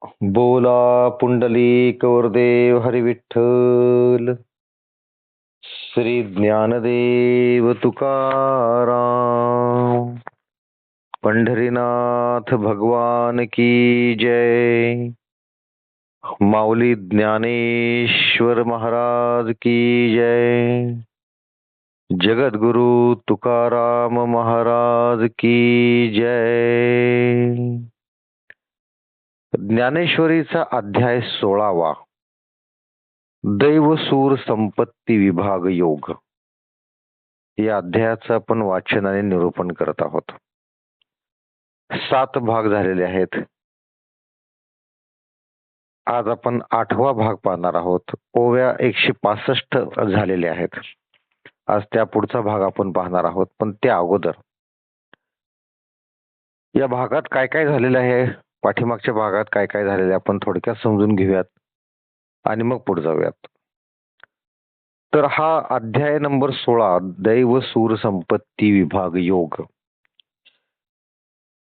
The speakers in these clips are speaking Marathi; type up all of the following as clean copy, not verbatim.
बोला पुंडलिक वरदेव हरी विठ्ठल. श्री ज्ञानदेव तुकाराम. पंढरीनाथ भगवान की जय. माऊली ज्ञानेश्वर महाराज की जय. जगद्गुरु तुकाराम महाराज की जय. ज्ञानेश्वरीचा अध्याय 16वा. दैवसूर संपत्ती विभाग योग. या अध्यायाचं आपण वाचन आणि निरूपण करत आहोत. 7 भाग झालेले आहेत. आज आपण 8वा भाग पाहणार आहोत. ओव्या 165 झालेल्या आहेत. आज त्या पुढचा भाग आपण पाहणार आहोत. पण त्या अगोदर या भागात काय काय झालेलं आहे, पाठीमागच्या भागात काय काय झालेलं आपण थोडक्यात समजून घेऊयात आणि मग पुढे जाऊयात. तर हा अध्याय नंबर 16 दैव सूर संपत्ती विभाग योग.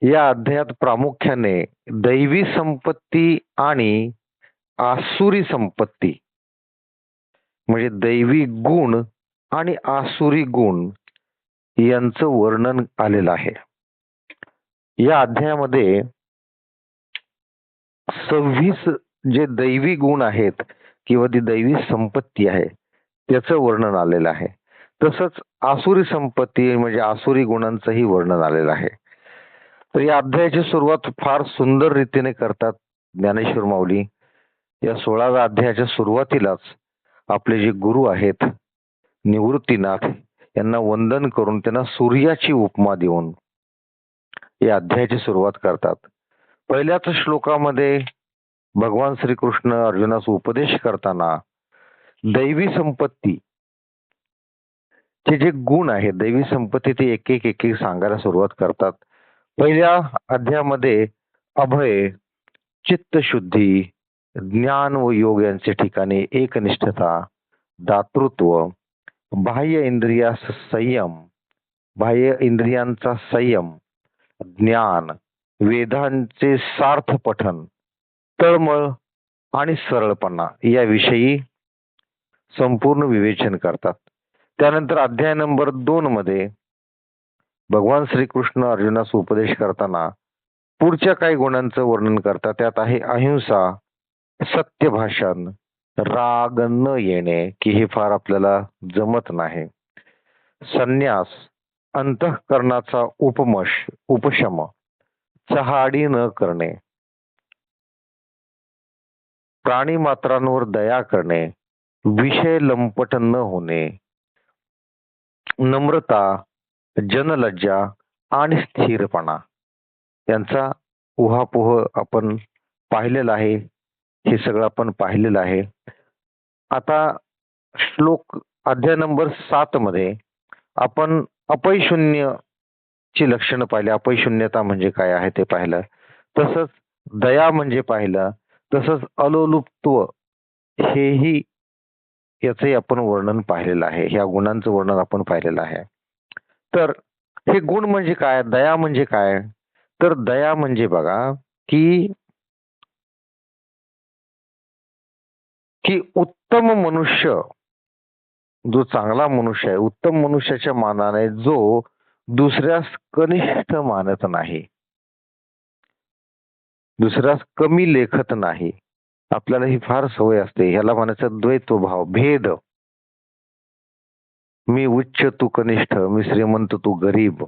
या अध्यायात प्रामुख्याने दैवी संपत्ती आणि आसुरी संपत्ती म्हणजे दैवी गुण आणि आसुरी गुण यांचं वर्णन आलेलं आहे. या अध्यायामध्ये 26 जे दैवी गुण आहेत किंवा ती दैवी संपत्ती आहे त्याचं वर्णन आलेलं आहे. तसंच आसुरी संपत्ती म्हणजे आसुरी गुणांचंही वर्णन आलेलं आहे. तर या अध्यायाची सुरुवात फार सुंदर रीतीने करतात ज्ञानेश्वर माऊली. या 16व्या अध्यायाच्या सुरुवातीलाच आपले जे गुरु आहेत निवृत्तीनाथ यांना वंदन करून त्यांना सूर्याची उपमा देऊन या अध्यायाची सुरुवात करतात. पहिल्याच श्लोकामध्ये भगवान श्रीकृष्ण अर्जुनास उपदेश करताना दैवी संपत्ती चे जे गुण आहेत, दैवी संपत्ती ते एक एक सांगायला सुरुवात करतात. पहिल्या अध्यायामध्ये अभय, चित्तशुद्धी, ज्ञान व योग यांचे ठिकाणी एकनिष्ठता, दातृत्व, बाह्य इंद्रियास संयम, बाह्य इंद्रियांचा संयम, ज्ञान, वेदांचे सार्थ पठन, तळमळ आणि सरळपणा याविषयी संपूर्ण विवेचन करतात. त्यानंतर अध्याय नंबर 2 मध्ये भगवान श्रीकृष्ण अर्जुनास उपदेश करताना पुढच्या काही गुणांचं वर्णन करतात. त्यात आहे अहिंसा, सत्य भाषण, राग न येणे की हे फार आपल्याला जमत नाही, संन्यास, अंतःकरणाचा उपशम, चहाडी न करणे, प्राणी मात्रांवर दया करणे, विषय लंपट न होणे, नम्रता, जनलज्जा आणि स्थिरपणा यांचा उहापोह आपण पाहिलेला आहे. हे सगळं आपण पाहिलेलं आहे. आता श्लोक अध्याय नंबर 7 मध्ये आपण अपयशून्य ची लक्षणं पाहिली. अपयशून्यता म्हणजे काय आहे ते पाहिलं. तसंच दया म्हणजे पाहिलं. तसंच अलोलुप्त्व हेही याचंही आपण वर्णन पाहिलेलं आहे. ह्या गुणांचं वर्णन आपण पाहिलेलं आहे. तर हे गुण म्हणजे काय, दया म्हणजे काय, तर दया म्हणजे बघा की उत्तम मनुष्य, जो चांगला मनुष्य आहे, उत्तम मनुष्याच्या मानाने जो दुसऱ्यास कनिष्ठ मानत नाही, दुसऱ्यास कमी लेखत नाही. आपल्याला ही फार सवय असते. ह्याला म्हणायचं द्वैतभाव, भेद. मी उच्च तू कनिष्ठ, मी श्रीमंत तू गरीब,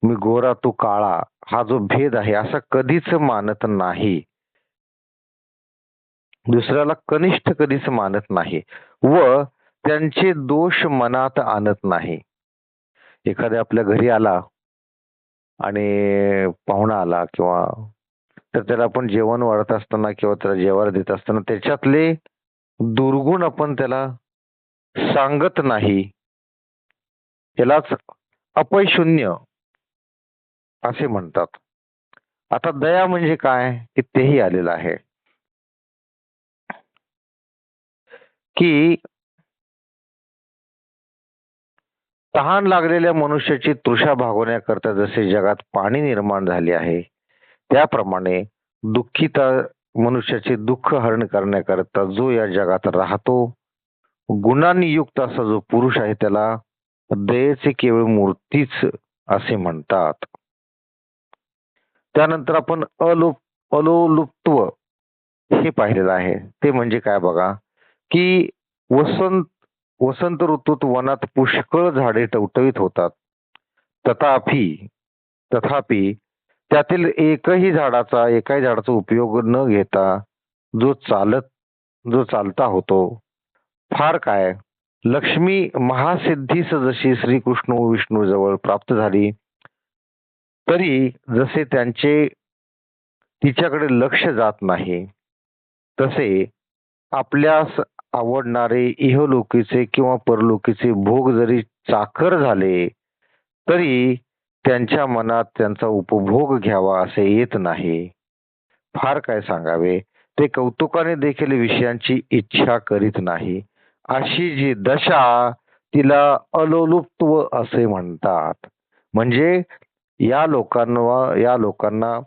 मी गोरा तू काळा, हा जो भेद आहे असा कधीच मानत नाही. दुसऱ्याला कनिष्ठ कधीच मानत नाही व त्यांचे दोष मनात आणत नाही. एखाद्या आपल्या घरी आला आणि पाहुणा आला किंवा तर त्याला आपण जेवण वाढत असताना किंवा त्याला जेवायला देत असताना त्याच्यातले दुर्गुण आपण त्याला सांगत नाही. यालाच अपयशून्य असे म्हणतात. आता दया म्हणजे काय की तेही आलेलं आहे की तहान लागलेल्या मनुष्याची तृषा भागवण्याकरता जसे जगात पाणी निर्माण झाले आहे त्याप्रमाणे दुःखीता मनुष्याचे दुःख हरण करण्याकरता जो या जगात राहतो, गुणांनी युक्त असा जो पुरुष आहे त्याला दयेचे केवळ मूर्तीच असे म्हणतात. त्यानंतर आपण अलोलुप्त्व हे पाहिलेलं आहे. ते म्हणजे काय बघा, की वसंत वसंत ऋतूत वनात पुष्कळ झाडे टवटवीत होतात. तथापि तथापि त्यातील एकाही झाडाचा उपयोग न घेता जो चालता होतो. फार काय, लक्ष्मी महासिद्धीस जशी श्रीकृष्ण व विष्णू जवळ प्राप्त झाली, तरी जसे त्यांचे तिच्याकडे लक्ष जात नाही, तसे आपल्यास आवडणारे इहलोकीचे किंवा परलोकीचे भोग जरी चाकर झाले, तरी त्यांच्या मनात त्यांचा उपभोग घ्यावा असे येत नाही. फार काय सांगावे, ते कौतुकाने देखील विषयांची इच्छा करीत नाही. अशी जी दशा तिला अलोलुप्त्व असे म्हणतात. म्हणजे या लोकांना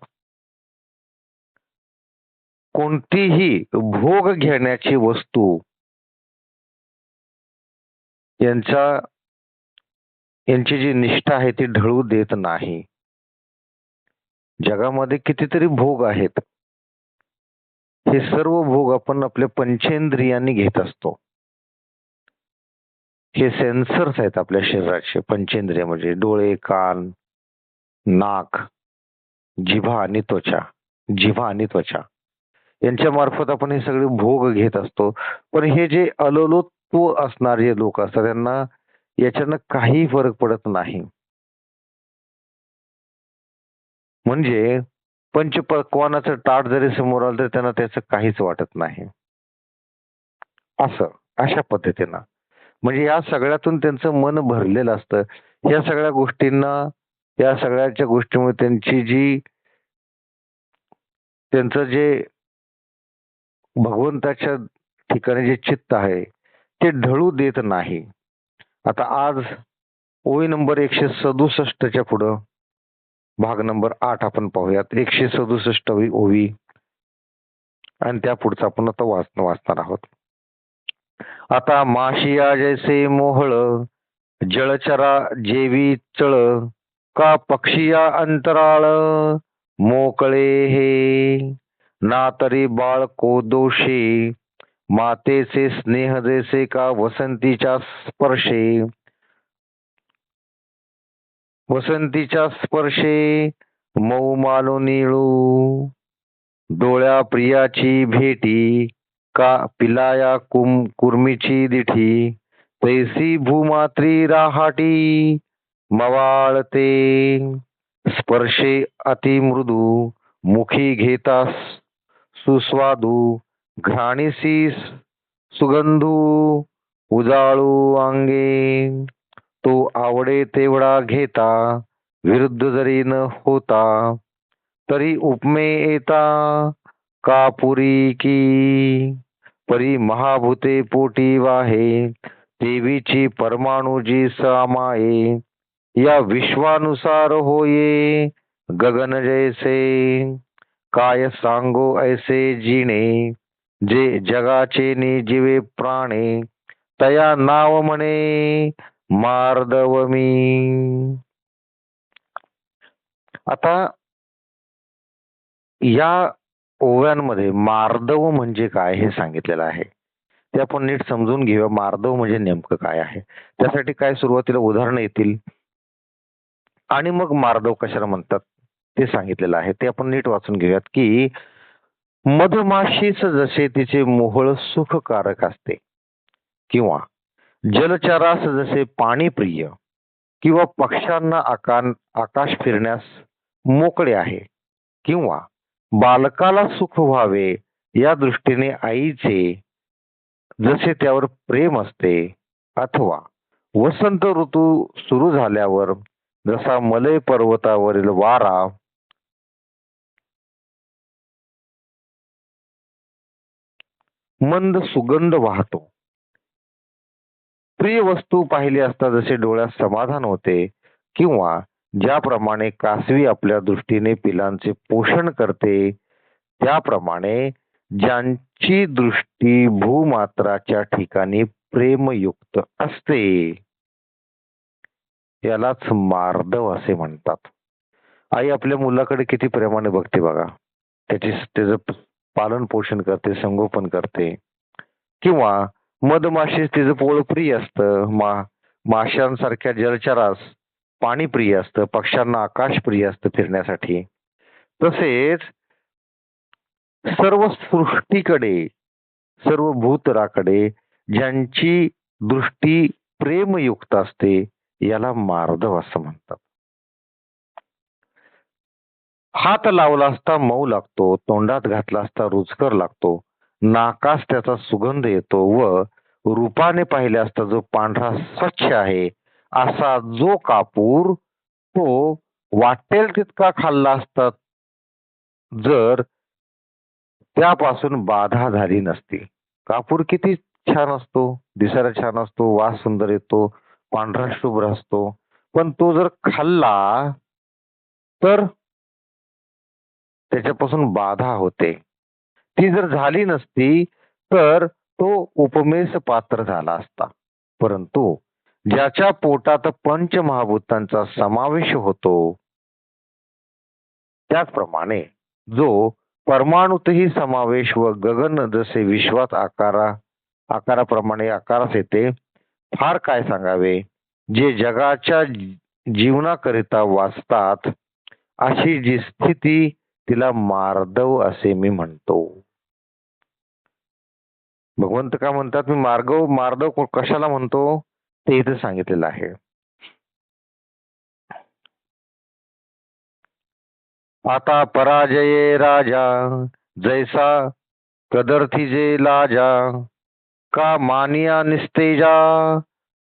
कोणतीही भोग घेण्याची वस्तू यांची जी निष्ठा आहे ती ढळू देत नाही. जगामध्ये कितीतरी भोग आहेत. हे सर्व भोग आपण आपल्या पंचेंद्रियांनी घेत असतो. हे सेन्सर्स आहेत आपल्या शरीराचे. पंचेंद्रिय म्हणजे डोळे, कान, नाक, जिव्हा आणि त्वचा यांच्या मार्फत आपण हे सगळे भोग घेत असतो. पण हे जे अलोलुप्त्व असणारे लोक असतात त्यांना याच्यानं काही फरक पडत नाही. म्हणजे पंचपक्वान्नाचं ताट जरी समोर आलं तर त्यांना त्याचं काहीच वाटत नाही. अशा पद्धतीनं म्हणजे या सगळ्यातून त्यांचं मन भरलेलं असतं. या सगळ्याच्या गोष्टीमुळे त्यांचं जे भगवंताच्या ठिकाणी जे चित्त आहे ते ढळू देत नाही. आता आज ओळी नंबर 167 पुढं भाग नंबर 8 आपण पाहूयात. 167वी ओवी आणि त्या पुढचं आपण आता वाचणार आहोत. आता माशिया जैसे मोहळ, जळचरा जेवी चळ, का पक्षिया अंतराळ मोकळे हे, ना तरी बाळ को दोषे, मातेचे स्नेह जैसे का वसंतीच्या स्पर्शे मऊ मालो निळू, डोळ्या प्रियाची भेटी का पिलाया कुर्मीची दिठी, तैसी भूमात्री राहाटी मवाळते, स्पर्शे अतिमृदू मुखी घेता सुस्वादू, घ्राणीसी सुगंधू उजाळू अंगे, तो आवडे तेवढा घेता विरुद्ध जरी न होता, तरी उपमे येता कापुरी की, परी महाभूते पोटी वाहे, देवीची परमाणुजी सामाये, या विश्वानुसार होये गगन जैसे, काय सांगो ऐसे जिणे, जे जगाचे नि जीवे प्राणे, तया नाव म्हणे मार्दवमी. आता या ओव्यांमध्ये मार्दव म्हणजे काय हे सांगितलेलं आहे. ते आपण नीट समजून घेऊया. मार्दव म्हणजे नेमकं काय आहे. त्यासाठी काय सुरुवातीला उदाहरणं येतील आणि मग मार्दव कशाला म्हणतात ते सांगितलेलं आहे. ते आपण नीट वाचून घेऊयात की मधमाशीच जसे तिचे मोहळ सुखकारक असते, किंवा जलचरास जसे पाणी प्रिय, किंवा पक्ष्यांना आकाश फिरण्यास मोकळे आहे, किंवा बालकाला सुख व्हावे या दृष्टीने आईचे जसे त्यावर प्रेम असते, अथवा वसंत ऋतू सुरू झाल्यावर जसा मलय पर्वतावरील वारा मंद सुगंध वाहतो, प्रिय वस्तू पाहिली असता जसे डोळ्यात समाधान होते, किंवा ज्याप्रमाणे कासवी आपल्या दृष्टीने पिलांचे पोषण करते, त्याप्रमाणे ज्यांची दृष्टी भूमात्राच्या ठिकाणी प्रेमयुक्त असते यालाच मार्दव असे म्हणतात. आई आपल्या मुलाकडे किती प्रेमाने बघते बघा. त्याचं पालन पोषण करते, संगोपन करते. किंवा मधमाशीस तिचं पोळ प्रिय असतं. माशांसारख्या जलचरास पाणी प्रिय असतं. पक्ष्यांना आकाश प्रिय असतं फिरण्यासाठी. तसेच सर्व सृष्टीकडे, सर्व भूतराकडे ज्यांची दृष्टी प्रेमयुक्त असते याला मार्दव असं म्हणतात. हात लावला असता मऊ लागतो, तोंडात घातला असता रुचकर लागतो, नाकास त्याचा सुगंध येतो व रूपाने पाहिले असता जो पांढरा स्वच्छ आहे असा जो कापूर तो वाटेल तितका खाल्ला असता जर त्यापासून बाधा झाली नसती. कापूर किती छान असतो, दिसायला छान असतो, वास सुंदर येतो, पांढरा शुभ्र असतो, पण तो जर खाल्ला तर त्याच्यापासून बाधा होते. ती जर झाली नसती तर तो उपमेस पात्र झाला असता. परंतु ज्याच्या पोटात पंचमहाभूतांचा समावेश होतो त्याचप्रमाणे जो परमाणुतही समावेश व गगन जसे विश्वात आकाराप्रमाणे आकारास येते, फार काय सांगावे, जे जगाच्या जीवनाकरिता वाचतात अशी जी स्थिती तिला मार्दव असे मी म्हणतो. भगवंत का म्हणतात मी मार्दव कशाला म्हणतो ते इथे सांगितलेलं आहे. आता पराजये राजा जैसा कदर्थी लाजा का मानिया निस्तेजा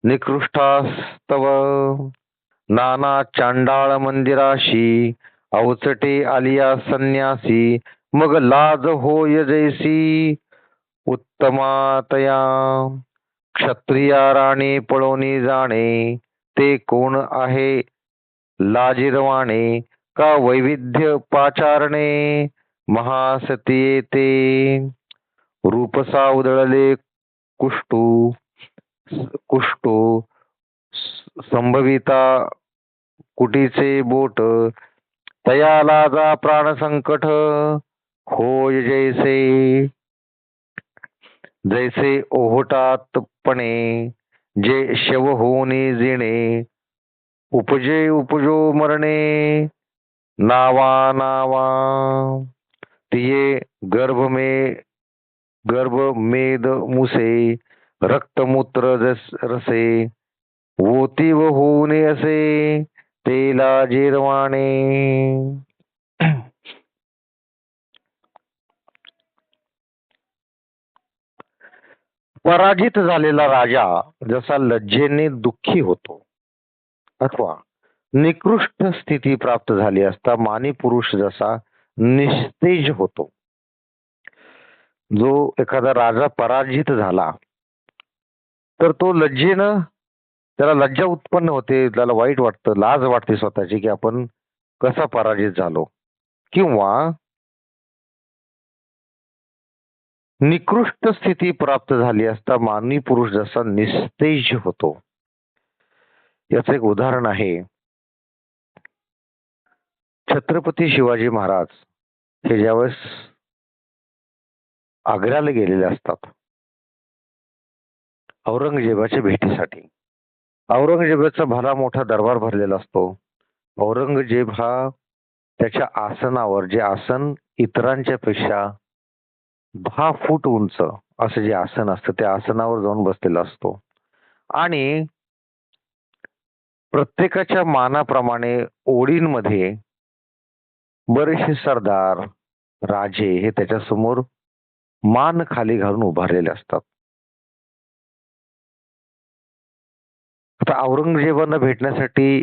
निकृष्टास्तव नाना चांडाळ मंदिराशी अवचटे आलिया संन्यासी मग लाज होय जैसी उत्तमातया क्षत्रिया राणी पळोनी जाणे ते कोण आहे लाजिरवाणे का वैविध्य पाचारणे महासती ते रूपसा उधळले कुष्टू संभविता कुटीचे बोट तया लाजा प्राण संकट होय जैसे ओहोटातपणे जे शव होऊनी जिणे उपजो मरणे नावा तिये गर्भमेद मुसे रक्तमूत्र रसे वोती व होऊने असे तेला जिरवाणे. पराजित झालेला राजा जसा लज्जेने दुःखी होतो अथवा निकृष्ट स्थिती प्राप्त झाली असता मानी पुरुष जसा निस्तेज होतो. जो एखादा राजा पराजित झाला तर तो लज्जेनं त्याला लज्जा उत्पन्न होते, त्याला वाईट वाटतं, लाज वाटते स्वतःची की आपण कसा पराजित झालो. किंवा निकृष्ट स्थिती प्राप्त झाली असता मानवी पुरुष जसा निस्तेज होतो. याचं एक उदाहरण आहे, छत्रपती शिवाजी महाराज हे ज्यावेळेस आग्र्याला गेलेले असतात औरंगजेबाच्या भेटीसाठी. औरंगजेबाचा भला मोठा दरबार भरलेला असतो. औरंगजेब हा त्याच्या आसनावर, जे आसन इतरांच्या पेक्षा 10 फूट उंच असं जे आसन असतं त्या आसनावर जाऊन बसलेला असतो आणि प्रत्येकाच्या मानाप्रमाणे ओळींमध्ये बरेचसे सरदार राजे हे त्याच्या समोर मान खाली घालून उभारलेले असतात. आता औरंगजेबांना भेटण्यासाठी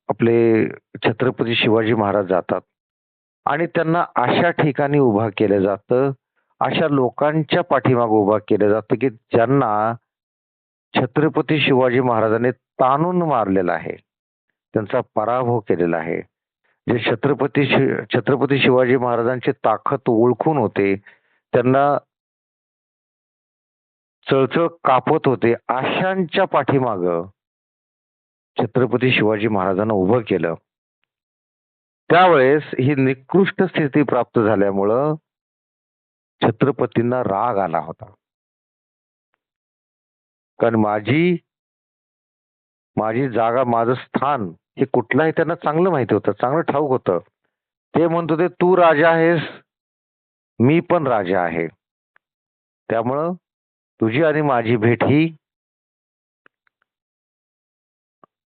आपले छत्रपती शिवाजी महाराज जातात आणि त्यांना अशा ठिकाणी उभा केलं जातं, अशा लोकांच्या पाठीमागे उभा केलं जातं की ज्यांना छत्रपती शिवाजी महाराजांनी ताणून मारलेलं आहे. त्यांचा पराभव केलेला आहे. जे छत्रपती शिवाजी महाराजांची ताकद ओळखून होते, त्यांना चळचळ कापत होते, अशांच्या पाठीमागं छत्रपती शिवाजी महाराजांना उभं केलं. त्यावेळेस ही निकृष्ट स्थिती प्राप्त झाल्यामुळं छत्रपतींना राग आला होता. कारण माझी जागा, माझं स्थान हे कुठलं आहे त्यांना चांगलं माहिती होतं, चांगलं ठाऊक होतं. ते म्हणत होते, तू राजा आहेस, मी पण राजा आहे. त्यामुळं तुझी आणि माझी भेट ही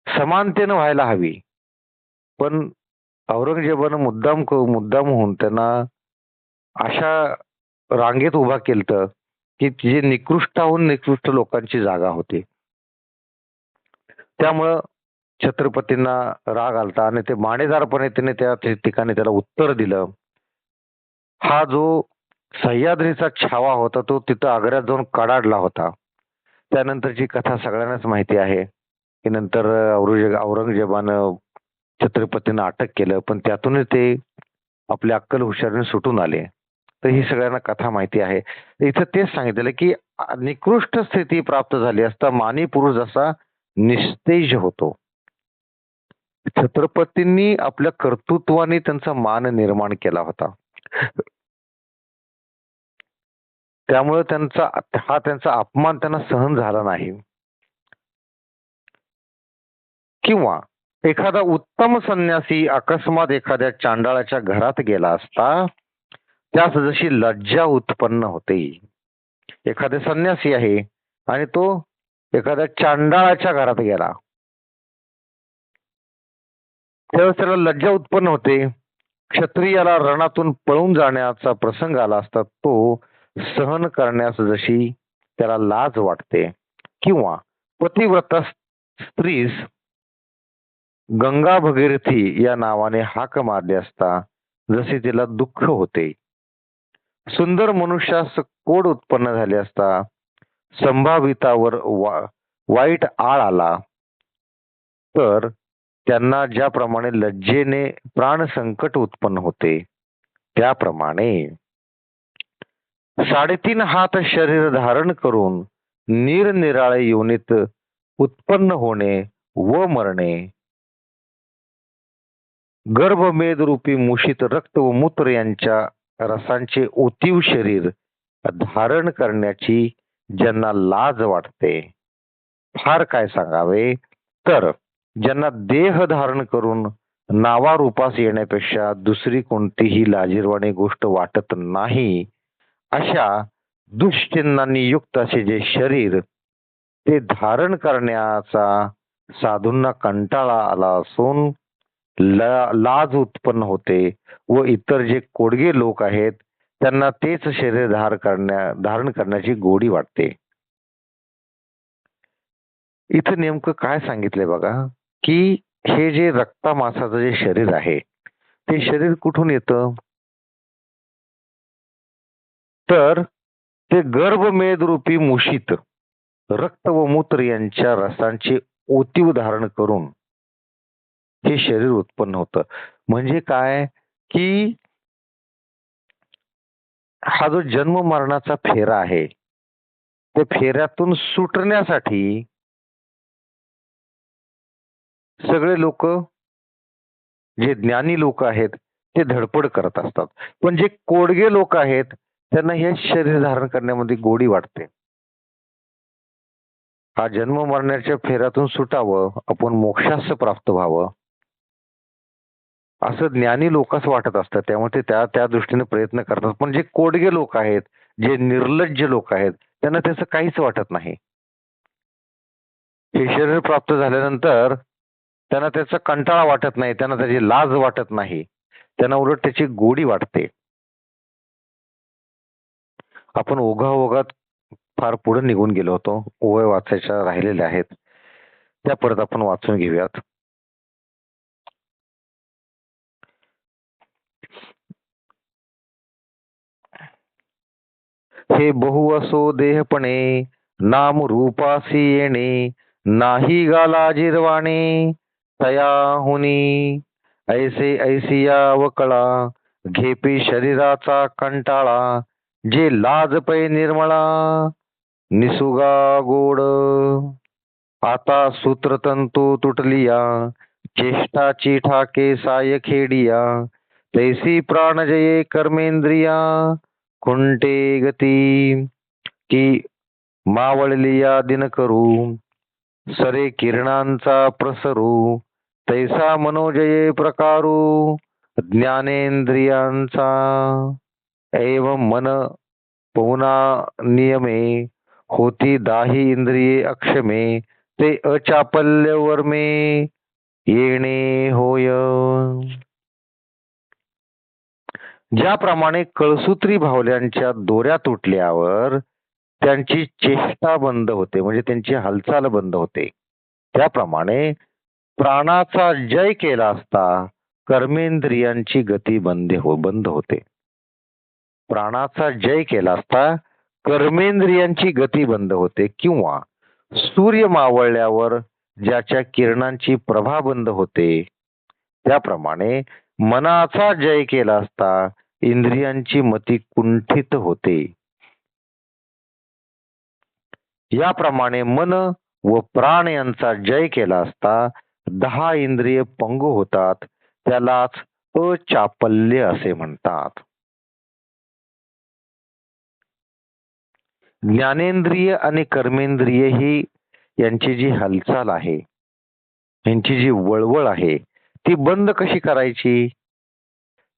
समानतेनं व्हायला हवी. पण औरंगजेबानं मुद्दाम होऊन त्यांना अशा रांगेत उभा केलं की जे निकृष्टाहून निकृष्ट लोकांची जागा होती. त्यामुळं छत्रपतींना राग आलता आणि ते माणेदारपणे त्याने त्या ठिकाणी त्याला उत्तर दिलं. हा जो सह्याद्रीचा छावा होता तो तिथं आग्र्यात जाऊन कडाडला होता. त्यानंतरची कथा सगळ्यांनाच माहिती आहे की नंतर औरंगजेबानं छत्रपतींना अटक केलं, पण त्यातूनच ते आपल्या अक्कल हुशारीने सुटून आले. तर ही सगळ्यांना कथा माहिती आहे. इथं तेच सांगितलेलं की निकृष्ट स्थिती प्राप्त झाली असता मानी पुरुष जसा निस्तेज होतो. छत्रपतींनी आपल्या कर्तृत्वाने त्यांचा मान निर्माण केला होता. त्यामुळे त्यांचा अपमान त्यांना सहन झाला नाही. किंवा एखादा उत्तम संन्यासी अकस्मात एखाद्या चांडाळाच्या घरात गेला असता त्यास जशी लज्जा उत्पन्न होते. एखादा संन्यासी आहे आणि तो एखाद्या चांडाळाच्या घरात गेला, त्यावेळेस त्याला लज्जा उत्पन्न होते. क्षत्रियाला रणातून पळून जाण्याचा प्रसंग आला असता तो सहन करण्यास जशी त्याला लाज वाटते. किंवा पतिव्रता स्त्रीस गंगा भगीरथी या नावाने हाक मारली असता जसे तिला दुःख होते. सुंदर मनुष्यास कोड उत्पन्न झाले असता संभावितावर वाईट आळ आला तर त्यांना ज्याप्रमाणे लज्जेने प्राण संकट उत्पन्न होते त्याप्रमाणे 3.5 हात शरीर धारण करून निरनिराळे योनीत उत्पन्न होणे व मरणे, गर्भमेद रूपी मूषित रक्त व मूत्र यांच्या रसांचे ओतीव शरीर धारण करण्याची ज्यांना लाज वाटते, फार काय सांगावे, तर ज्यांना देह धारण करून नावारूपास येण्यापेक्षा दुसरी कोणतीही लाजिरवाणी गोष्ट वाटत नाही, अशा दुष्चिन्हांनी युक्त असे जे शरीर ते धारण करण्याचा साधूंना कंटाळा आला असून लाज उत्पन्न होते व इतर जे कोडगे लोक आहेत त्यांना तेच शरीर धारण करण्याची गोडी वाटते. इथं नेमकं काय सांगितलंय बघा की हे जे रक्तामांसाचं जे शरीर आहे ते शरीर कुठून येतं, तर ते गर्भमेद रूपी मूषित रक्त व मूत्र यांच्या रसांचे ओतीव धारण करून हे शरीर उत्पन्न होतं. म्हणजे काय की हा जो जन्म मरणाचा फेरा आहे त्या फेऱ्यातून सुटण्यासाठी सगळे लोक, जे ज्ञानी लोक आहेत ते धडपड करत असतात, पण जे कोडगे लोक आहेत त्यांना हे शरीर धारण करण्यामध्ये गोडी वाटते. हा जन्म मरण्याच्या फेऱ्यातून सुटावं, आपण मोक्षास प्राप्त व्हावं असं ज्ञानी लोकांस वाटत असतं. त्यामुळे ते त्या दृष्टीने प्रयत्न करतात. पण जे कोडगे लोक आहेत, जे निर्लज्ज लोक आहेत त्यांना त्याचं काहीच वाटत नाही. हे शरीर प्राप्त झाल्यानंतर त्यांना त्याचा कंटाळा वाटत नाही, त्यांना त्याची लाज वाटत नाही, त्यांना उलट त्याची गोडी वाटते. आपण ओघाओघात फार पुढे निघून गेलो होतो. ओव्या वाचायच्या राहिलेल्या आहेत त्या परत आपण वाचून घेऊयात. हे बहु असो देहपणे नाम रूपासी येणे नाही गाला जिरवाणे तयाहुनी ऐसे ऐसिया वकळा घेपी शरीराचा कंटाळा जे लाज पै निर्मळा निसुगा गोड आता सूत्रतंतू तुटलिया चेष्टाची ठाके साय खेडिया तैसी प्राणजये कर्मेंद्रिया खुंटे गती की मावळलिया दिन करू सरे किरणांचा प्रसरू तैसा मनोजये प्रकारू ज्ञानेंद्रियांचा एवं मन पवना नियमे होती दाही इंद्रिये अक्षमे ते अचापल्य वर्मे येणे होय. ज्याप्रमाणे कळसूत्री भावल्यांच्या दोऱ्या तुटल्यावर त्यांची चेष्टा बंद होते म्हणजे त्यांची हालचाल बंद होते, त्याप्रमाणे प्राणाचा जय केला असता कर्मेंद्रियांची गती बंद होते. प्राणाचा जय केला असता कर्मेंद्रियांची गती बंद होते किंवा सूर्य मावळल्यावर ज्याच्या किरणांची प्रभा बंद होते त्याप्रमाणे मनाचा जय केला असता इंद्रियांची मती कुंठित होते. याप्रमाणे मन व प्राण यांचा जय केला असता 10 इंद्रिय पंगू होतात, त्यालाच अचापल्य असे म्हणतात. ज्ञानेंद्रिय आणि कर्मेंद्रिय ही यांची जी हालचाल आहे, यांची जी वळवळ आहे ती बंद कशी करायची,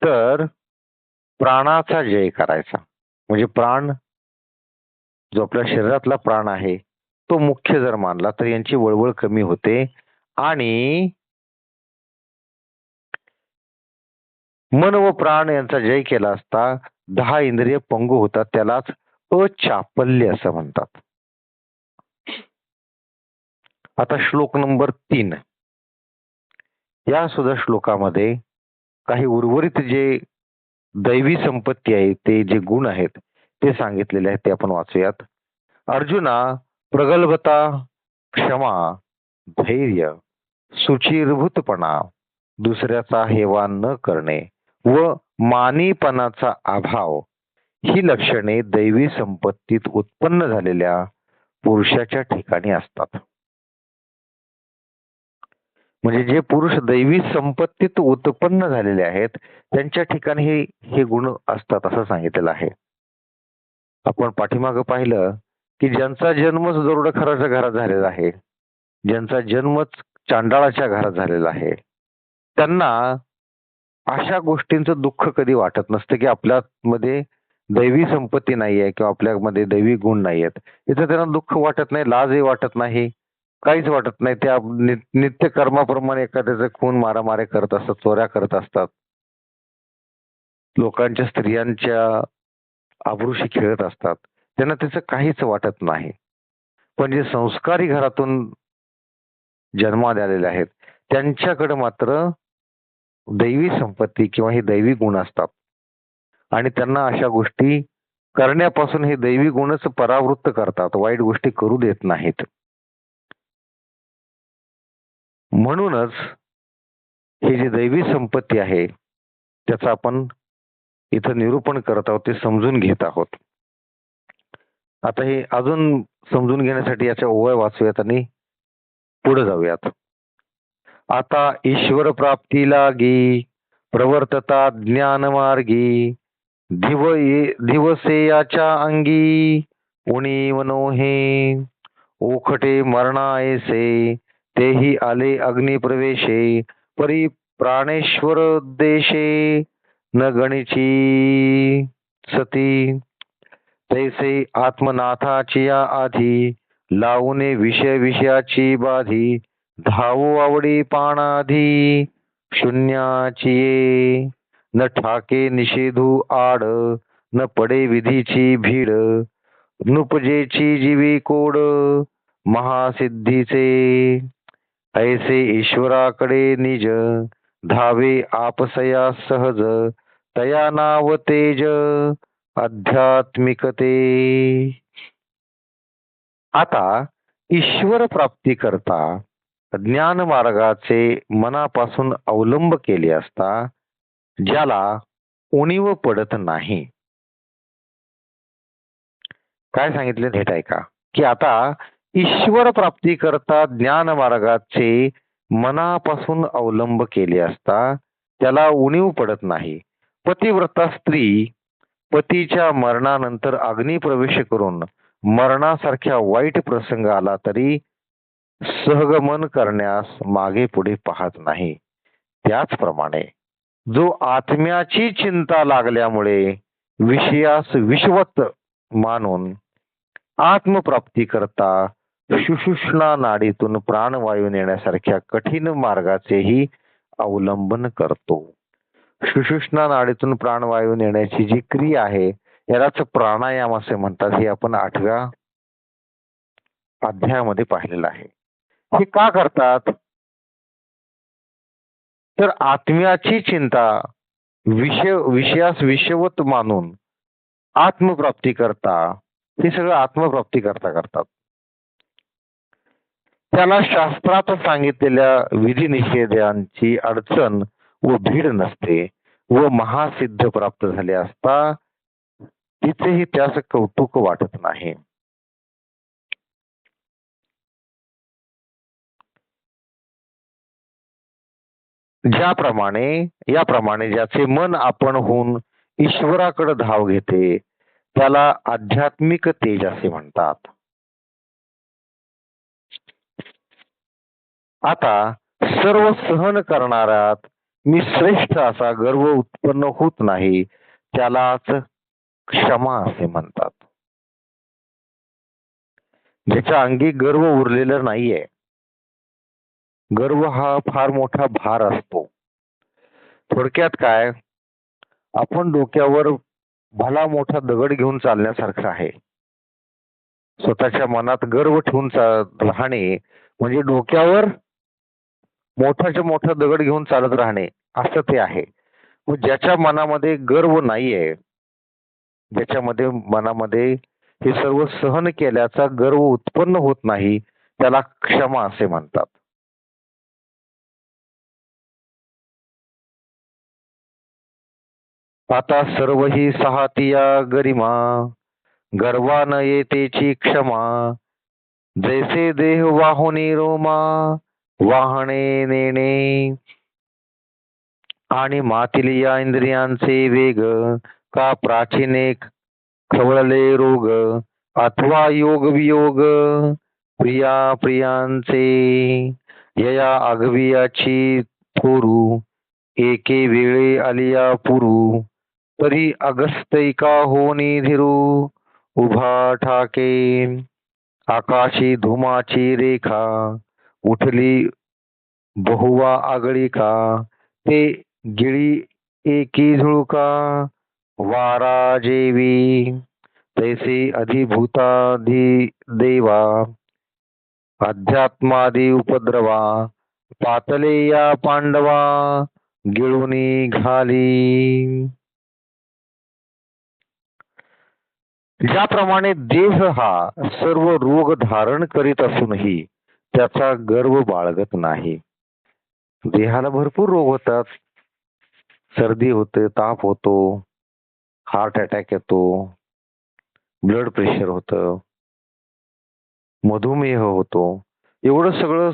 तर प्राणाचा जय करायचा. म्हणजे प्राण जो आपल्या शरीरातला प्राण आहे तो मुख्य जर मानला तर यांची वळवळ कमी होते आणि मन व प्राण यांचा जय केला असता 10 इंद्रिय पंगू होतात, त्यालाच अचापल्य असं म्हणतात. आता श्लोक नंबर 3. या सुद्धा श्लोकामध्ये काही उर्वरित जे दैवी संपत्ती आहे, ते जे गुण आहेत ते सांगितलेले आहेत, ते आपण वाचूयात. अर्जुना, प्रगल्भता, क्षमा, धैर्य, सुचिरभूतपणा, दुसऱ्याचा हेवा न करणे व मानीपणाचा अभाव ही लक्षणे दैवी संपत्तीत उत्पन्न झालेल्या पुरुषाच्या ठिकाणी असतात. म्हणजे जे पुरुष दैवी संपत्तीत उत्पन्न झालेले आहेत त्यांच्या ठिकाणी हे गुण असतात असं सांगितलेलं आहे. आपण पाठीमागं पाहिलं की ज्यांचा जन्मच दरोडेखोराच्या घरात झालेला आहे, ज्यांचा जन्मच चांडाळाच्या घरात झालेला आहे, त्यांना अशा गोष्टींचं दुःख कधी वाटत नसतं की आपल्यामध्ये दैवी संपत्ती नाहीये किंवा आपल्यामध्ये दैवी गुण नाहीयेत. इथं त्यांना दुःख वाटत नाही, लाजही वाटत नाही, काहीच वाटत नाही. त्या नित्य कर्माप्रमाणे एखाद्याचे खून मारामारी करत असतात, चोऱ्या करत असतात, लोकांच्या स्त्रियांच्या आबरूशी खेळत असतात, त्यांना त्याचं काहीच वाटत नाही. पण जे संस्कारी घरातून जन्मात आलेले आहेत त्यांच्याकडे मात्र दैवी संपत्ती किंवा हे दैवी गुण असतात आणि त्यांना अशा गोष्टी करण्यापासून हे दैवी गुणच परावृत्त करतात, वाईट गोष्टी करू देत नाहीत. म्हणूनच हे जे दैवी संपत्ती आहे त्याचं आपण इथं निरूपण करत आहोत, ते समजून घेत आहोत. आता हे अजून समजून घेण्यासाठी याच्या ओव्या वाचूयात आणि पुढे जाऊयात. आता ईश्वर प्राप्ती लागी प्रवर्तता ज्ञान मार्गी दिवसे याच्या अंगी उणी मनोहे ओखटे मरणायसे तेही आले अग्निप्रवेशे परी प्राणेश्वर देशे न गणिची सती तैसे आत्मनाथाची या आधी लावणे विषयाची बाधी धावू आवडी पाणाधी शून्याची न ठाके निषेधू आड न पडे विधीची भीड नुपजेची जीवी कोड महासिद्धीचे ऐसे ईश्वराकडे निज धावे आपसया सहज तया नाव तेज आध्यात्मिकते. आता ईश्वर प्राप्ती करता ज्ञान मार्गाचे मनापासून अवलंब केले असता ज्याला उणीव पडत नाही. काय सांगितले नीट ऐका, की आता ईश्वर प्राप्ती करता ज्ञान मार्गाचे मनापासून अवलंब केले असता त्याला उणीव पडत नाही. पतिव्रता स्त्री पतीच्या मरणानंतर अग्नी प्रवेश करून मरणासारख्या वाईट प्रसंग आला तरी सहगमन करण्यास मागे पुढे पाहत नाही. त्याचप्रमाणे जो आत्म्याची चिंता लागल्यामुळे विषयास विश्वत मानून आत्मप्राप्ती करता सुषुम्ना नाडीतून प्राणवायू नेण्यासारख्या कठीण मार्गाचेही अवलंबन करतो. सुषुम्ना नाडीतून प्राणवायू नेण्याची जी क्रिया आहे यालाच प्राणायाम असे म्हणतात. हे आपण 8व्या अध्यायामध्ये पाहिलेलं आहे. हे का करतात? तर आत्म्याची चिंता विषयास विषवत मानून आत्मप्राप्ती करता, हे सगळं आत्मप्राप्ती करता करतात. त्याला शास्त्रात सांगितलेल्या विधी निषेधांची अडचण व भीड नसते व महासिद्ध प्राप्त झाले असता तिथेही त्यास कौतुक वाटत नाही. याप्रमाणे ज्याचे मन आपण होऊन ईश्वराकडे धाव घेते त्याला आध्यात्मिक तेज असे म्हणतात. आता सर्व सहन करणाऱ्यात मी श्रेष्ठ असा गर्व उत्पन्न होत नाही त्यालाच क्षमा असे म्हणतात. ज्याच्या अंगी गर्व उरलेला नाहीये. गर्व हा फार मोठा भार असतो. थोडक्यात काय, आपण डोक्यावर भला मोठा दगड घेऊन चालण्यासारखं आहे. स्वतःच्या मनात गर्व ठेवून राहणे म्हणजे डोक्यावर मोठाच्या मोठा दगड घेऊन चालत राहणे असं ते आहे. मग ज्याच्या मनामध्ये गर्व नाहीये, ज्याच्यामध्ये मनामध्ये हे सर्व सहन केल्याचा गर्व उत्पन्न होत नाही त्याला क्षमा असे म्हणतात. आता सर्व ही सहातिया गरिमा गर्वा न येतेची क्षमा जैसे देह वाहुनी रोमा वाहणे नेणे आणि मातील या इंद्रियांचे वेग का प्राचीने खवळले रोग अथवा योग वियोग प्रिया प्रियांचे यया आगवियाची थोरू एके वेळे आलिया पुरू तरी अगस्त्यैका होनी धीरू उभा ठाके आकाशी धुमाची रेखा उठली बहुवा आगळी का ते गिळी एकी झुळका वारा जेवी तैसे अधिभूताधी देवा अध्यात्मादी उपद्रवा पातले या पांडवा गिळूनी घाली. ज्याप्रमाणे देह हा सर्व रोग धारण करीत असूनही त्याचा गर्व बाळगत नाही. देहाला भरपूर रोग होतात. सर्दी होते, ताप होतो, हार्ट अटॅक येतो, ब्लड प्रेशर होतं, मधुमेह होतो. एवढं सगळं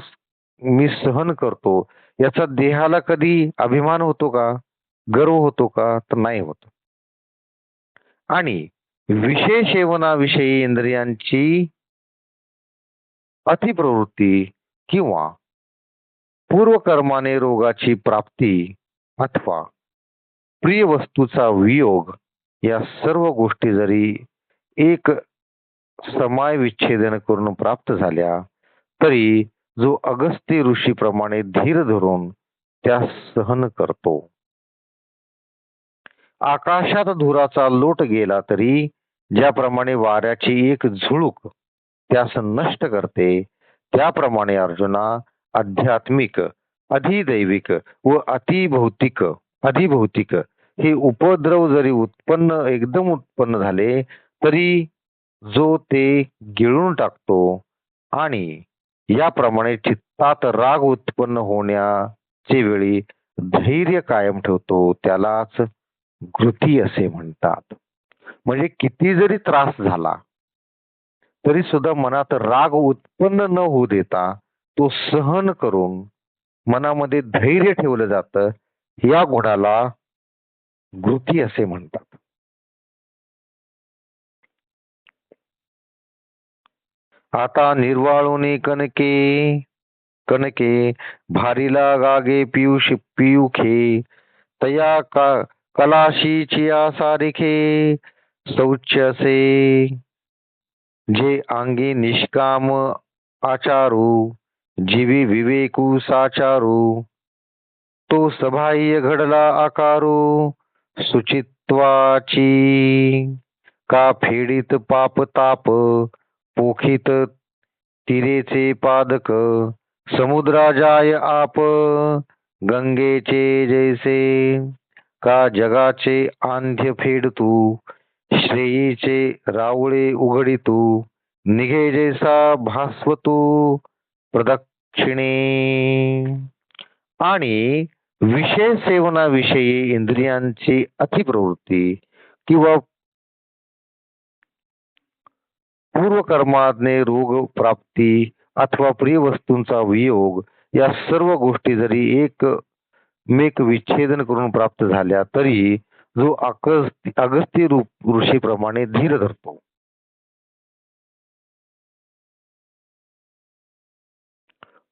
मी सहन करतो याचा देहाला कधी अभिमान होतो का? गर्व होतो का? तर नाही होत. आणि विषय सेवनाविषयी इंद्रियांची अतिप्रवृत्ती किंवा पूर्वकर्माने रोगाची प्राप्ती अथवा प्रिय वस्तूचा वियोग या सर्व गोष्टी जरी एक समाय विच्छेदन करून प्राप्त झाल्या तरी जो अगस्त्य ऋषीप्रमाणे धीर धरून त्या सहन करतो. आकाशात धुराचा लोट गेला तरी ज्याप्रमाणे वाऱ्याची एक झुळूक त्यास नष्ट करते त्याप्रमाणे अर्जुना आध्यात्मिक अधिदैविक व अधिभौतिक हे उपद्रव जरी एकदम उत्पन्न झाले तरी जो ते गिळून टाकतो आणि याप्रमाणे चित्तात राग उत्पन्न होण्याचे वेळी धैर्य कायम ठेवतो त्यालाच घृती असे म्हणतात. म्हणजे किती जरी त्रास झाला तरी सुद्धा मनात राग उत्पन्न न होऊ देता तो सहन करून मनामध्ये धैर्य ठेवलं जातं. या गुणाला घृती असे म्हणतात. आता निर्वाळुनी कणके कणके भारीला गागे पियुखे तया कलाशीची सारिखे शौच्यसे जे अंगी निष्काम आचारू जीवी विवेकू साचारू तो सबाह्य घडला आकारू सुचित्वाची का फेडीत पाप ताप पोखित तिरेचे पादक समुद्रा जाय आप गंगेचे जैसे का जगाचे आंध्य फेडतू श्रेयीचे रावळे उघडितू निघे जैसा भास्वतू प्रदक्षिणे. आणि विषय सेवनाविषयी इंद्रियांची अतिप्रवृत्ती किंवा पूर्वकर्माने रोग प्राप्ती अथवा प्रिय वस्तूंचा वियोग या सर्व गोष्टी जरी एकमेक विच्छेदन करून प्राप्त झाल्या तरी जो अगस्ती ऋषीप्रमाणे धीर धरतो.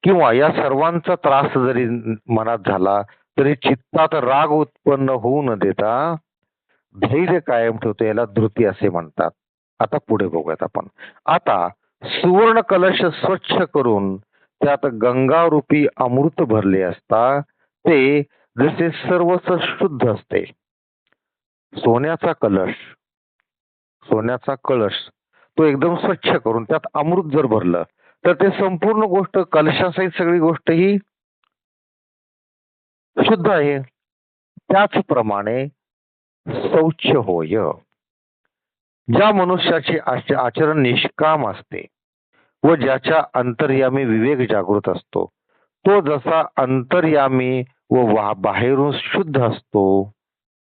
किंवा या सर्वांचा त्रास जरी मनात झाला तरी चित्तात राग उत्पन्न होऊ न देता धैर्य कायम ठेवतो याला धृती असे म्हणतात. आता पुढे बघूयात आपण. आता सुवर्ण कलश स्वच्छ करून त्यात गंगारूपी अमृत भरले असता ते जसे सर्वच शुद्ध असते. सोन्याचा कलश तो एकदम स्वच्छ करून त्यात अमृत जर भरलं तर ते संपूर्ण गोष्ट कलशासहित सगळी गोष्ट ही शुद्ध आहे. त्याचप्रमाणे शौच्य होय. ज्या मनुष्याचे आचरण निष्काम असते व ज्याच्या अंतर्यामी विवेक जागृत असतो तो जसा अंतर्यामी व बाहेरून शुद्ध असतो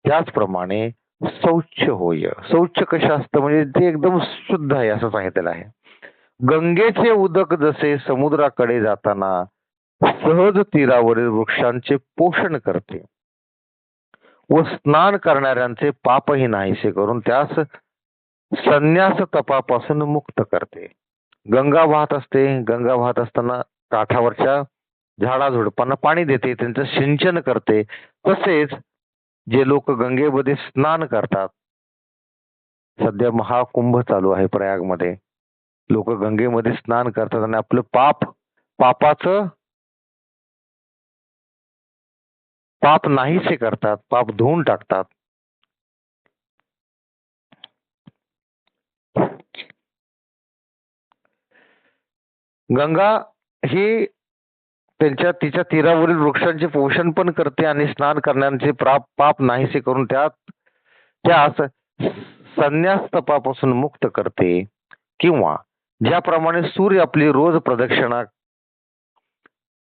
त्याचप्रमाणे शौच्य होय. शौच्य कशा असतं म्हणजे ते एकदम शुद्ध आहे असं सांगितलेलं आहे. गंगेचे उदक जसे समुद्राकडे जाताना सहज तीरावरील वृक्षांचे पोषण करते व स्नान करणाऱ्यांचे पापही नाहीसे करून त्यास संन्यास तपापासून मुक्त करते. गंगा वाहत असते. गंगा वाहत असताना काठावरच्या झाडाझुडपांना पाणी देते, त्यांचं सिंचन करते. तसेच जे लोक गंगेमध्ये स्नान करतात, सध्या महाकुंभ चालू आहे प्रयागमध्ये, लोक गंगेमध्ये स्नान करतात आणि आपलं पाप नाहीसे करतात, पाप धुवून टाकतात. गंगा ही तिच्या तीरावरील वृक्षांचे पोषण पण करते आणि स्नान करण्याचे पाप नाहीसे करून त्यास संन्यास तपापासून मुक्त करते. किंवा ज्याप्रमाणे सूर्य आपली रोज प्रदक्षिणा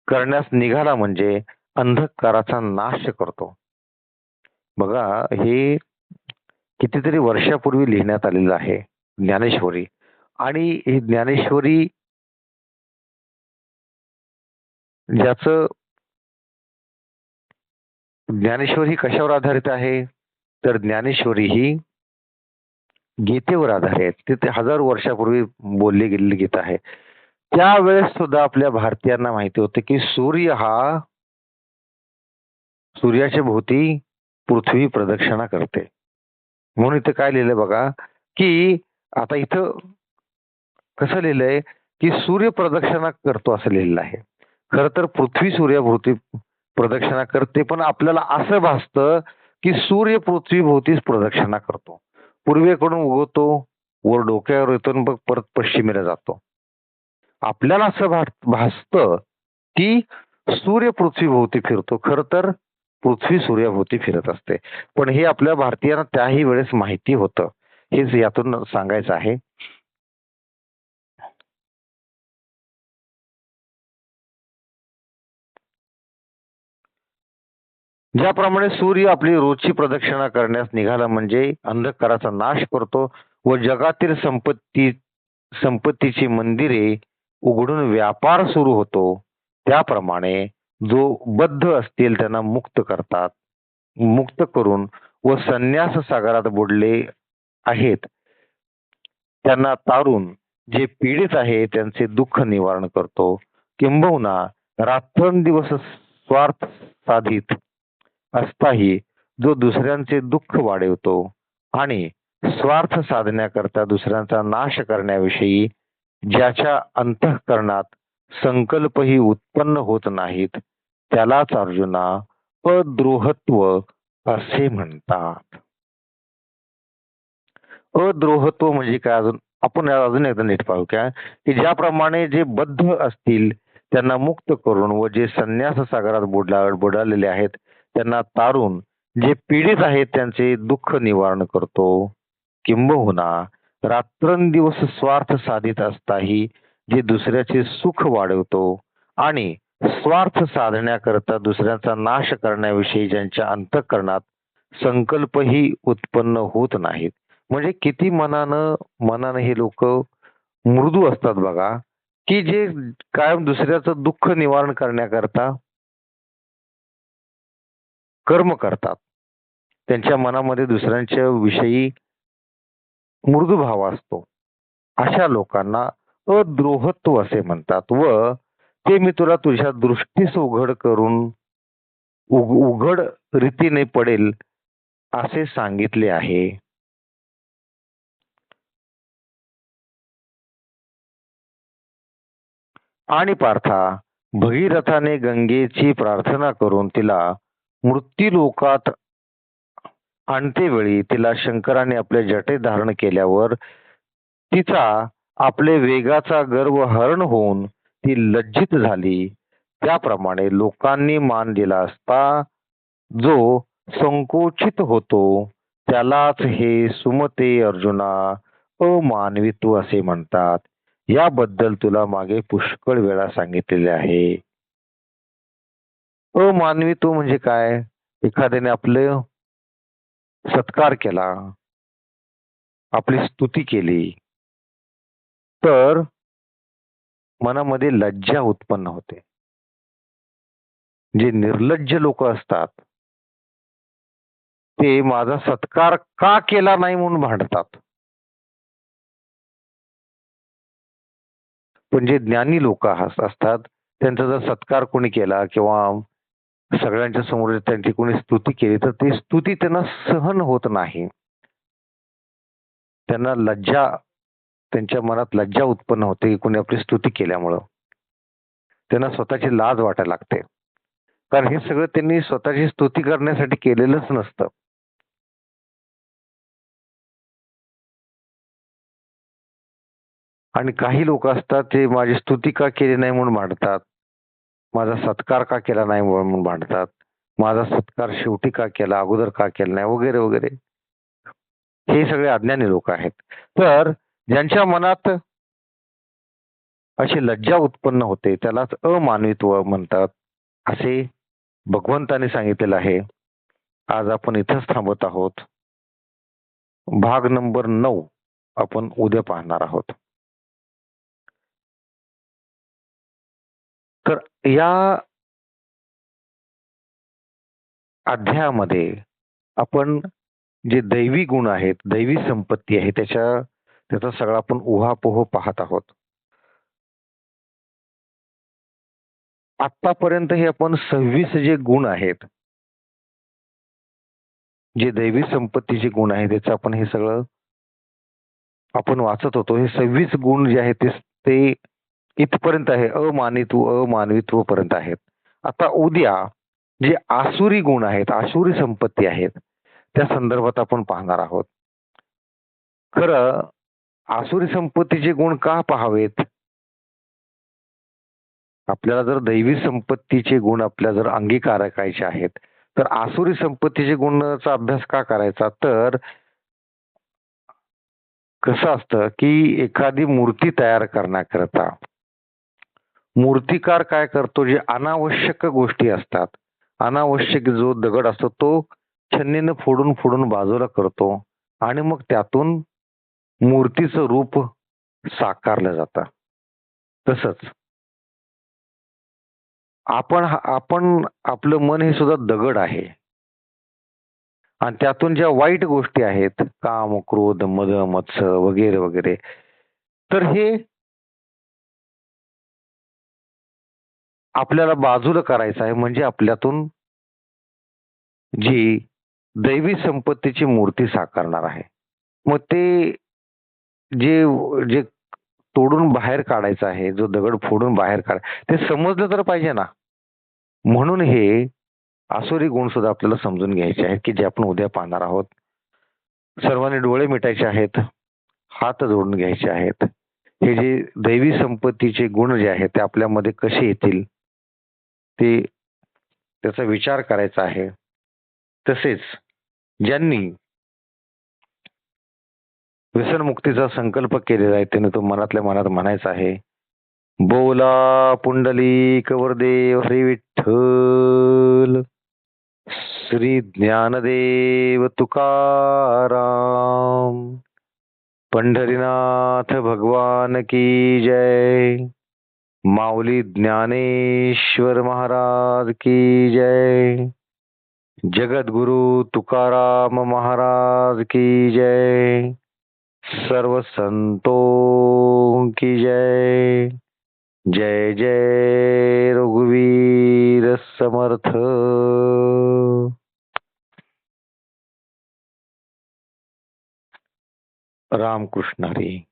करण्यास निघाला म्हणजे अंधकाराचा नाश करतो. बघा, हे कितीतरी वर्षापूर्वी लिहिण्यात आलेलं आहे ज्ञानेश्वरी. आणि ही ज्ञानेश्वरी ज्ञानेश्वरी कशावर आधारित आहे तर ज्ञानेश्वरी ही गीतेवर आधारित आहे. ते हजारो वर्षापूर्वी बोलली गेलेली गीता आहे. त्यावेळेस सुद्धा आपल्या भारतीयांना माहिती होते की सूर्याच्या भोवती पृथ्वी प्रदक्षिणा करते. म्हणून इथं काय लिहिलंय बघा की आता इथं कसं लिहिलंय की सूर्य प्रदक्षिणा करतो असं लिहिलेलं आहे. खर तर पृथ्वी सूर्याभोवती प्रदक्षिणा करते, पण आपल्याला असं भासतं की सूर्य पृथ्वीभोवतीच प्रदक्षिणा करतो. पूर्वेकडून उगवतो, वर डोक्यावर येतो, परत पश्चिमेला जातो. आपल्याला असं भासतं की सूर्य पृथ्वीभोवती फिरतो, खर तर पृथ्वी सूर्याभोवती फिरत असते. पण हे आपल्या भारतीयांना त्याही वेळेस माहिती होतं. हेच यातून सांगायचं आहे. ज्याप्रमाणे सूर्य आपली रोजची प्रदक्षिणा करण्यास निघाला म्हणजे अंधकाराचा नाश करतो व जगातील संपत्तीची मंदिरे उघडून व्यापार सुरू होतो, त्याप्रमाणे जो बद्ध असतील त्यांना मुक्त करतात. मुक्त करून व संन्यास सागरात बुडले आहेत त्यांना तारून जे पीडित आहे त्यांचे दुःख निवारण करतो. किंबहुना रात्रंदिवस स्वार्थ साधित असताही जो दुसऱ्यांचे दुःख वाढवतो आणि स्वार्थ साधण्याकरता दुसऱ्यांचा नाश करण्याविषयी ज्याच्या अंतःकरणात संकल्पही उत्पन्न होत नाहीत त्यालाच अर्जुना अद्रोहत्व असे म्हणतात. अद्रोहत्व म्हणजे काय अजून आपण अजून एकदा नीट पाहू क्या की ज्याप्रमाणे जे बद्ध असतील त्यांना मुक्त करून व जे संन्यास सागरात बुडालेले आहेत त्यांना तारून जे पीडित आहेत त्यांचे दुःख निवारण करतो. किंबहुना रात्रंदिवस स्वार्थ साधित असताही जे दुसऱ्याचे सुख वाढवतो आणि स्वार्थ साधण्याकरता दुसऱ्याचा नाश करण्याविषयी ज्यांच्या अंतःकरणात संकल्पही उत्पन्न होत नाहीत. म्हणजे किती मनानं हे लोक मृदू असतात बघा, की जे कायम दुसऱ्याचं दुःख निवारण करण्याकरता कर्म करतात. त्यांच्या मनामध्ये दुसऱ्यांच्या विषयी मृदू भाव असतो. अशा लोकांना अद्रोहत्व असे म्हणतात व ते मी तुला तुझ्या दृष्टीस उघड करून उघड रीतीने पडेल असे सांगितले आहे. आणि पार्था, भगीरथाने गंगेची प्रार्थना करून तिला मृत्यूलोकात आणतेवेळी तिला शंकराने आपले जटे धारण केल्यावर तिचा आपले वेगाचा गर्व हरण होऊन ती लज्जित झाली. त्याप्रमाणे लोकांनी मान दिला असता जो संकोचित होतो त्यालाच हे सुमते अर्जुना अमानवित्व असे म्हणतात. याबद्दल तुला मागे पुष्कळ वेळा सांगितलेले आहे. अमानवित्व म्हणजे काय? एखाद्याने आपले सत्कार केला, आपली स्तुती केली तर मनामध्ये लज्जा उत्पन्न होते. जे निर्लज्ज लोक असतात ते माझा सत्कार का केला नाही म्हणून भांडतात. पण जे ज्ञानी लोक असतात त्यांचा जर सत्कार कोणी केला किंवा सगळ्यांच्या समोर त्यांची कोणी स्तुती केली तर ती स्तुती त्यांना सहन होत नाही. त्यांना लज्जा, त्यांच्या मनात लज्जा उत्पन्न होते कोणी आपली स्तुती केल्यामुळं. त्यांना स्वतःची लाज वाटायला लागते. कारण हे सगळं त्यांनी स्वतःची स्तुती करण्यासाठी केलेलंच नसतं. आणि काही लोक असतात ते माझी स्तुती का केली नाही म्हणून भांडतात, माझा सत्कार का केला नाही म्हणून भांडतात, माझा सत्कार शेवटी का केला अगोदर का केला नाही वगैरे वगैरे. हे सगळे अज्ञानी लोक आहेत. तर ज्यांच्या मनात अशी लज्जा उत्पन्न होते त्यालाच अमानवित्व म्हणतात असे भगवंताने सांगितलेलं आहे. आज आपण इथंच थांबत आहोत. भाग नंबर 9 आपण उद्या पाहणार आहोत. तर या अध्यायामध्ये आपण जे दैवी गुण आहेत, दैवी संपत्ती आहे त्याचा सगळा आपण उहापोह पाहत आहोत. आतापर्यंत हे आपण 26 जे गुण आहेत, जे दैवी संपत्तीचे गुण आहेत त्याचं आपण हे सगळं आपण वाचत होतो. हे 26 गुण जे आहेत ते इथपर्यंत आहे, अमानवित्व पर्यंत आहेत. आता उद्या जे आसुरी गुण आहेत, आसुरी संपत्ती आहेत त्या संदर्भात आपण पाहणार आहोत. खरं आसुरी संपत्तीचे गुण का पाहावेत? आपल्याला जर दैवी संपत्तीचे गुण आपल्या जर अंगीकार करायचे आहेत तर आसुरी संपत्तीचे गुणाचा अभ्यास का करायचा? तर कसं असतं की एखादी मूर्ती तयार करण्याकरता मूर्तिकार काय करतो, जे अनावश्यक गोष्टी असतात अनावश्यक जो दगड असतो तो छन्नीनं फोडून फोडून बाजूला करतो आणि मग त्यातून मूर्तीचं रूप साकारलं जातं. तसंच आपण आपलं मन हे सुद्धा दगड आहे आणि त्यातून ज्या वाईट गोष्टी आहेत, काम, क्रोध, मद, मत्सर वगैरे, वगैरे. तर हे आपल्याला बाजूला करायचं आहे म्हणजे आपल्यातून जी दैवी संपत्तीची मूर्ती साकारणार आहे. मग ते जे जे तोडून बाहेर काढायचं आहे, जो दगड फोडून बाहेर ते समजलं तर पाहिजे ना. म्हणून हे आसुरी गुण सुद्धा आपल्याला समजून घ्यायचे आहेत, की जे आपण उद्या पाहणार आहोत. सर्वांनी डोळे मिटायचे आहेत, हात जोडून घ्यायचे आहेत. हे जे दैवी संपत्तीचे गुण जे आहेत ते आपल्यामध्ये कसे येतील ते त्याचा विचार करायचा आहे. तसेच ज्यांनी व्यसनमुक्तीचा संकल्प केलेला आहे त्याने तो मनातल्या मनात म्हणायचा आहे, बोला पुंडलिक वरदेव हरी विठ्ठल, श्री ज्ञानदेव तुकाराम, पंढरीनाथ भगवान की जय, माऊली ज्ञानेश्वर महाराज की जय, जगद्गुरु तुकाराम महाराज की जय, सर्व संतों की जय. जय जय रघुवीर समर्थ. रामकृष्ण हरी.